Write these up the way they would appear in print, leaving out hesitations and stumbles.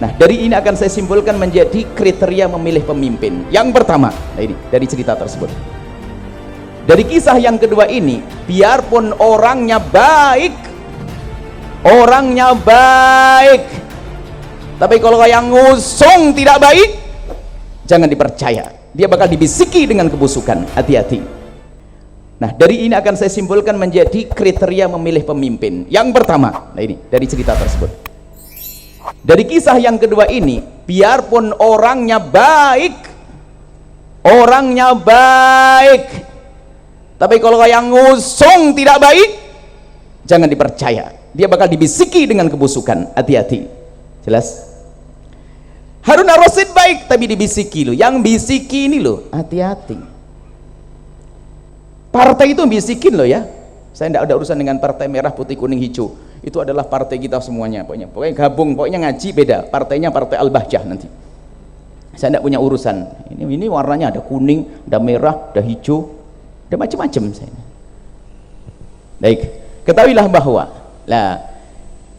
Nah, dari ini akan saya simpulkan menjadi kriteria memilih pemimpin. Yang pertama, nah ini dari cerita tersebut. Dari kisah yang kedua ini, biarpun orangnya baik, tapi kalau yang ngusung tidak baik, jangan dipercaya. Dia bakal dibisiki dengan kebusukan. Hati-hati. Nah, dari ini akan saya simpulkan menjadi kriteria memilih pemimpin. Yang pertama, nah ini dari cerita tersebut. Dari kisah yang kedua ini, biarpun orangnya baik, tapi kalau yang ngusung tidak baik, jangan dipercaya. Dia bakal dibisiki dengan kebusukan. Hati-hati. Jelas? Harun ar-Rasyid baik tapi dibisiki loh. Yang bisiki ini loh, hati-hati. Partai itu bisikin loh ya. Saya tidak ada urusan dengan partai merah, putih, kuning, hijau. Itu adalah partai kita semuanya. Pokoknya gabung, pokoknya ngaji beda. Partainya partai Al-Bahjah nanti. Saya tidak punya urusan. Ini warnanya ada kuning, ada merah, ada hijau, ada macam-macam. Baik, ketahuilah bahwa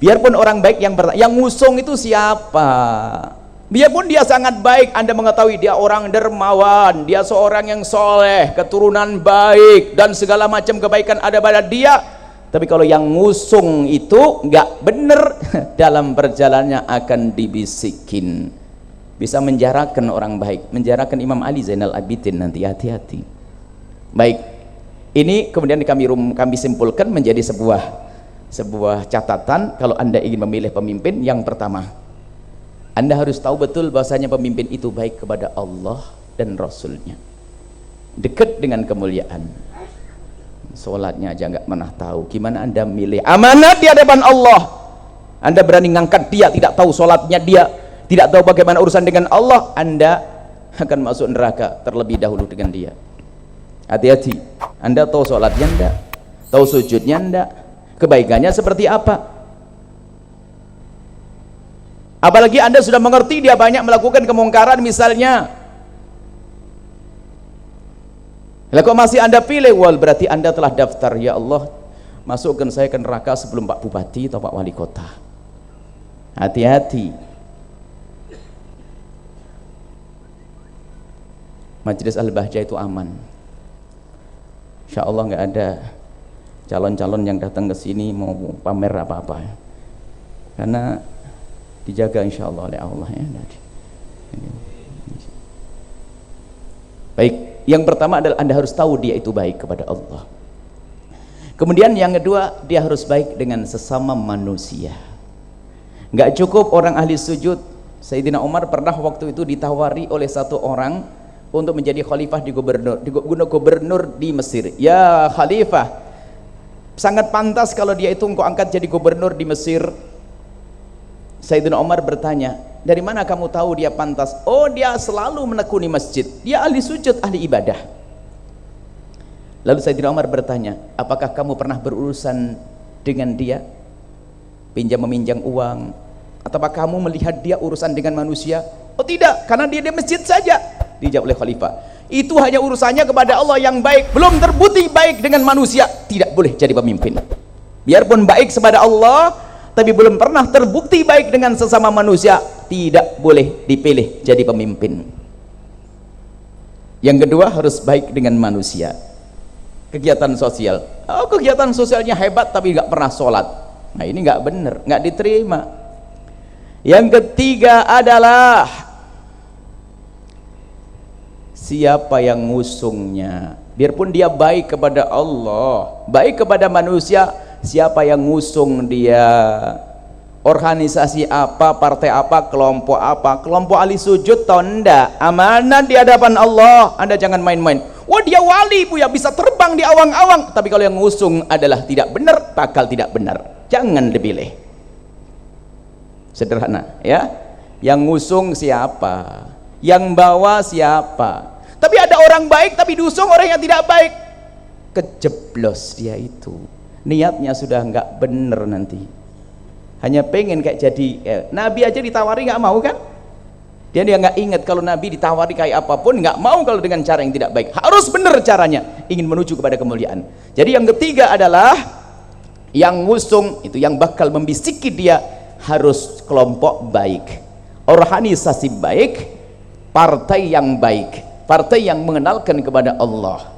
biarpun orang baik yang ngusung itu siapa? Biarpun dia sangat baik, Anda mengetahui dia orang dermawan, dia seorang yang soleh, keturunan baik, dan segala macam kebaikan ada pada dia, tapi kalau yang ngusung itu nggak bener, dalam perjalanannya akan dibisikin, bisa menjarakan orang baik, menjarakan Imam Ali Zainal Abidin nanti. Hati-hati. Baik, ini kemudian kami simpulkan menjadi sebuah catatan kalau Anda ingin memilih pemimpin. Yang pertama, Anda harus tahu betul bahwasanya pemimpin itu baik kepada Allah dan Rasulnya, dekat dengan kemuliaan. Sholatnya aja nggak pernah tahu, gimana Anda milih amanat di hadapan Allah? Anda berani ngangkat dia, tidak tahu sholatnya dia, tidak tahu bagaimana urusan dengan Allah, Anda akan masuk neraka terlebih dahulu dengan dia. Hati-hati. Anda tahu sholatnya enggak, tahu sujudnya enggak, kebaikannya seperti apa? Apalagi Anda sudah mengerti dia banyak melakukan kemungkaran misalnya, lah kok masih Anda pilih? Wal, berarti Anda telah daftar, ya Allah masukkan saya ke neraka sebelum Pak Bupati atau Pak Wali Kota. Hati-hati. Majelis Al-Bahjah itu aman, insya Allah nggak ada calon-calon yang datang ke sini mau pamer apa-apa, karena dijaga insya Allah oleh Allah ya. Baik, yang pertama adalah Anda harus tahu dia itu baik kepada Allah. Kemudian yang kedua, dia harus baik dengan sesama manusia. Nggak cukup orang ahli sujud. Sayyidina Umar pernah waktu itu ditawari oleh satu orang untuk menjadi khalifah di gubernur di Mesir. Ya khalifah, sangat pantas kalau dia itu engkau angkat jadi gubernur di Mesir. Sayyidina Umar bertanya, dari mana kamu tahu dia pantas? Oh, dia selalu menekuni masjid, dia ahli sujud, ahli ibadah. Lalu Sayyidina Umar bertanya, apakah kamu pernah berurusan dengan dia, pinjam meminjam uang, ataukah kamu melihat dia urusan dengan manusia? Oh tidak, karena dia di masjid saja. Dijawab oleh khalifah, itu hanya urusannya kepada Allah yang baik, belum terbukti baik dengan manusia, tidak boleh jadi pemimpin. Biarpun baik kepada Allah, tapi belum pernah terbukti baik dengan sesama manusia, tidak boleh dipilih jadi pemimpin. Yang kedua, harus baik dengan manusia. Kegiatan sosial, kegiatan sosialnya hebat tapi nggak pernah sholat, nah ini nggak bener, nggak diterima. Yang ketiga adalah siapa yang ngusungnya. Biarpun dia baik kepada Allah, baik kepada manusia, siapa yang ngusung dia, organisasi apa, partai apa, kelompok ahli sujud atau enggak, amanat di hadapan Allah. Anda jangan main-main. Wah, dia wali bu ya, bisa terbang di awang-awang, tapi kalau yang ngusung adalah tidak benar, bakal tidak benar, jangan dipilih. Sederhana ya, yang ngusung siapa, yang bawa siapa. Tapi ada orang baik tapi diusung orang yang tidak baik, kejeblos dia itu, niatnya sudah nggak bener, nanti hanya pengen kayak jadi Nabi aja ditawari nggak mau kan, dia nggak ingat kalau Nabi ditawari kayak apapun nggak mau kalau dengan cara yang tidak baik, harus bener caranya ingin menuju kepada kemuliaan. Jadi yang ketiga adalah yang ngusung itu yang bakal membisiki dia harus kelompok baik, organisasi baik, partai yang baik, partai yang mengenalkan kepada Allah.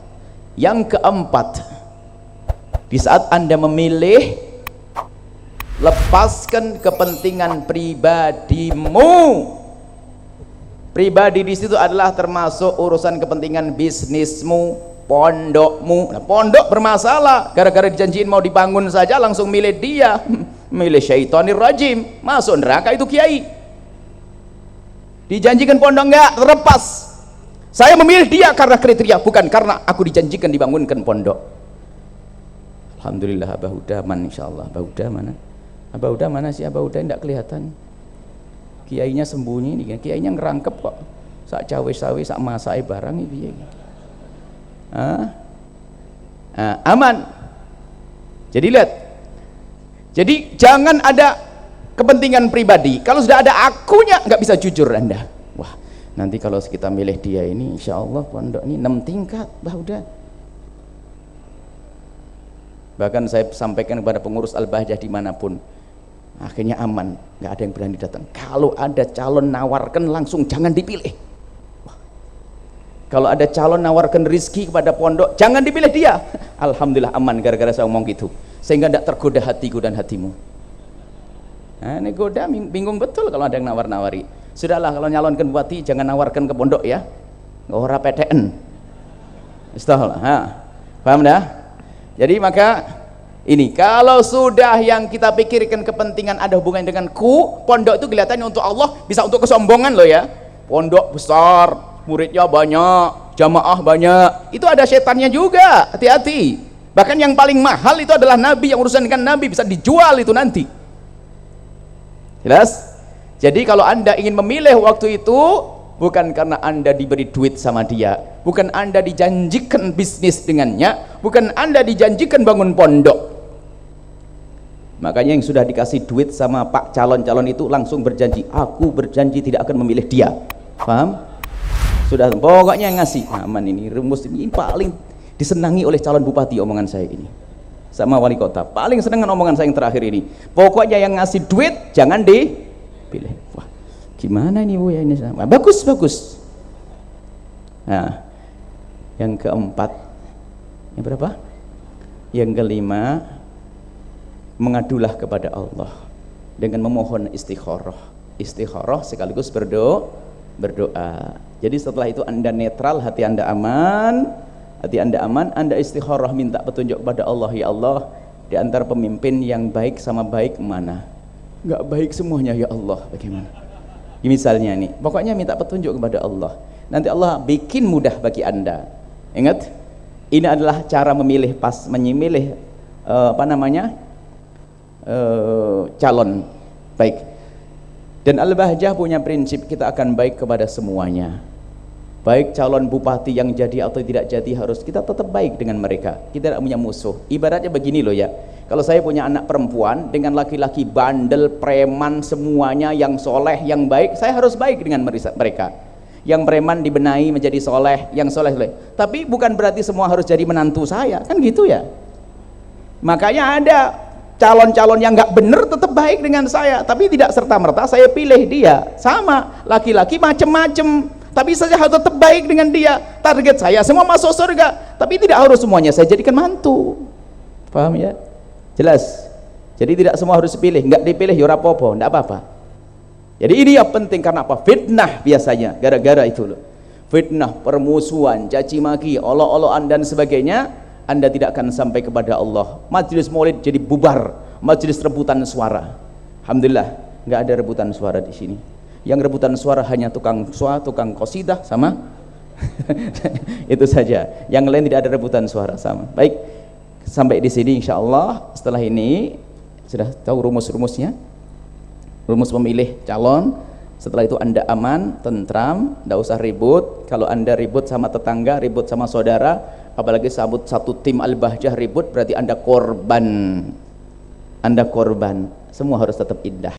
Yang keempat, di saat Anda memilih, lepaskan kepentingan pribadimu. Pribadi di situ adalah termasuk urusan kepentingan bisnismu, pondokmu. Nah, pondok bermasalah gara-gara dijanjiin mau dibangun saja langsung milih dia, milih syaitonir rajim, masuk neraka itu kiai. Dijanjikan pondok enggak, terlepas. Saya memilih dia karena kriteria, bukan karena aku dijanjikan dibangunkan pondok. Alhamdulillah Abah Huda man, insyaallah. Abah Huda mana? Abah Huda mana sih? Abah Huda tidak kelihatan. Kiainya sembunyi nih, kiainya ngerangkep kok. Sak cawe-cawe sak masake barang iki. Aman. Jadi lihat. Jadi jangan ada kepentingan pribadi. Kalau sudah ada akunya nggak bisa jujur Anda. Wah, nanti kalau kita milih dia ini insya Allah pondok ini 6 tingkat Bah udah. Bahkan saya sampaikan kepada pengurus Al-Bahjah dimanapun, akhirnya aman, nggak ada yang berani datang. Kalau ada calon nawarkan langsung jangan dipilih. Wah. Kalau ada calon nawarkan rizki kepada pondok jangan dipilih dia. Alhamdulillah aman gara-gara saya ngomong gitu, sehingga tidak tergoda hatiku dan hatimu. Nah, ini goda bingung betul kalau ada yang nawar-nawari. Sudahlah, kalau nyalonkan bupati jangan nawarkan ke pondok ya, nggak ora PTN. Istahlah, paham dah? Jadi maka ini kalau sudah yang kita pikirkan kepentingan ada hubungannya dengan pondok itu kelihatannya untuk Allah, bisa untuk kesombongan loh ya. Pondok besar, muridnya banyak, jamaah banyak, itu ada setannya juga, hati-hati. Bahkan yang paling mahal itu adalah Nabi, yang urusan dengan Nabi bisa dijual itu nanti. Jelas? Jadi kalau Anda ingin memilih waktu itu, bukan karena Anda diberi duit sama dia, bukan Anda dijanjikan bisnis dengannya, bukan Anda dijanjikan bangun pondok. Makanya yang sudah dikasih duit sama Pak calon-calon itu langsung berjanji, aku berjanji tidak akan memilih dia. Paham? Sudah, pokoknya yang ngasih aman. Ini rumus ini paling disenangi oleh calon bupati omongan saya ini, sama wali kota paling senang dengan omongan saya yang terakhir ini. Pokoknya yang ngasih duit jangan dipilih. Wah, gimana ini Bu ya ini? Bagus. Nah, yang keempat, yang berapa? Yang kelima, mengadulah kepada Allah dengan memohon istikharah sekaligus berdoa. Jadi setelah itu Anda netral, hati Anda aman, Anda istikharah minta petunjuk kepada Allah. Ya Allah, di antara pemimpin yang baik sama baik mana? Nggak baik semuanya ya Allah, bagaimana? Misalnya nih, pokoknya minta petunjuk kepada Allah. Nanti Allah bikin mudah bagi Anda. Ingat, ini adalah cara memilih calon baik. Dan Al-Bahjah punya prinsip kita akan baik kepada semuanya. Baik calon bupati yang jadi atau tidak jadi, harus kita tetap baik dengan mereka. Kita tidak punya musuh. Ibaratnya begini loh ya, kalau saya punya anak perempuan dengan laki-laki bandel, preman, semuanya yang soleh, yang baik, saya harus baik dengan mereka. Yang preman dibenahi menjadi soleh, yang soleh. Tapi bukan berarti semua harus jadi menantu saya, kan gitu ya. Makanya ada calon-calon yang nggak bener tetap baik dengan saya, tapi tidak serta-merta saya pilih dia. Sama laki-laki macem-macem, tapi saya harus tetap baik dengan dia. Target saya semua masuk surga, tapi tidak harus semuanya saya jadikan mantu. Paham ya? Jelas? Jadi tidak semua harus dipilih, nggak dipilih ya ora apa-apa, nggak apa-apa. Jadi ini yang penting, karena apa? Fitnah biasanya, gara-gara itu loh. Fitnah, permusuhan, caci maki, olok-olokan dan sebagainya. Anda tidak akan sampai kepada Allah. Majelis maulid jadi bubar, majelis rebutan suara. Alhamdulillah, nggak ada rebutan suara di sini. Yang rebutan suara hanya tukang qasidah sama itu saja. Yang lain tidak ada rebutan suara sama. Baik, sampai di sini insya Allah. Setelah ini sudah tahu rumus-rumusnya, rumus memilih calon. Setelah itu Anda aman, tentram, tidak usah ribut. Kalau Anda ribut sama tetangga, ribut sama saudara, apalagi satu tim Al-Bahjah ribut, berarti Anda korban. Semua harus tetap indah.